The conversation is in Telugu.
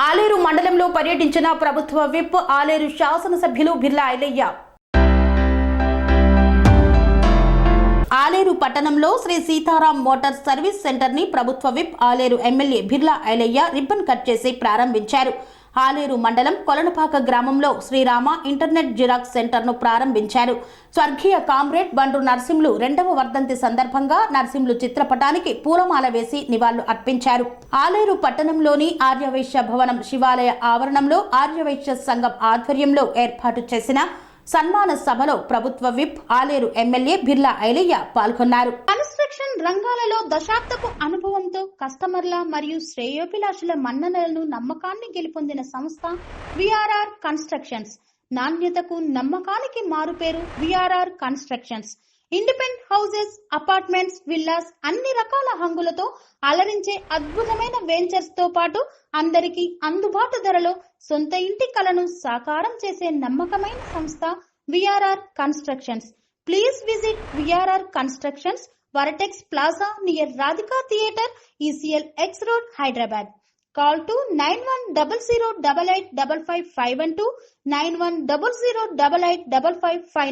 ఆలేరు మండలంలో పర్యటించిన ప్రభుత్వ విప్ ఆలేరు శాసనసభ్యులు బిర్లా ఐలయ్య. ఆలేరు పట్టణంలో Shri Sitaram motor service centre ని ప్రభుత్వ whip Aler MLA Birla Ailaiah ribbon cut చేసి ప్రారంభించారు. ఆలేరు మండలం కొలనపాక గ్రామంలో శ్రీరామ ఇంటర్నెట్ జిరాక్స్ సెంటర్ ను ప్రారంభించారు. స్వర్గీయ కామ్రేడ్ బండ్రు నరసింహులు 2వ వర్ధంతి సందర్భంగా నరసింహులు చిత్రపటానికి పూలమాల వేసి నివాళులు అర్పించారు. ఆలేరు పట్టణంలోని ఆర్యవైశ్య భవనం శివాలయ ఆవరణంలో ఆర్యవైశ్య సంఘం ఆధ్వర్యంలో ఏర్పాటు చేసిన సన్మాన సభలో ప్రభుత్వ విప్ ఆలేరు ఎమ్మెల్యే బిర్లా ఐలయ్య పాల్గొన్నారు. కన్స్ట్రక్షన్ రంగాలలో దశాబ్దపు అనుభవంతో కస్టమర్ల మరియు శ్రేయోభిలాషుల మన్ననలను నమ్మకాన్ని గెలుపొందిన సంస్థ విఆర్ఆర్ కన్స్ట్రక్షన్స్. నాణ్యతకు నమ్మకానికి మారుపేరు VRR constructions. Independent houses, apartments, villas అన్ని రకాల హంగులతో అలరించే అద్భుతమైన వెంచర్స్ తో పాటు అందరికీ అందుబాటు ధరలో సొంత ఇంటి కలను సాకారం చేసే నమ్మకమైన సంస్థ VRR constructions. Please visit VRR constructions, వరటెక్స్ plaza near Radhika theatre, ECL X Road, Hyderabad. Call to 910088555512 9100885555.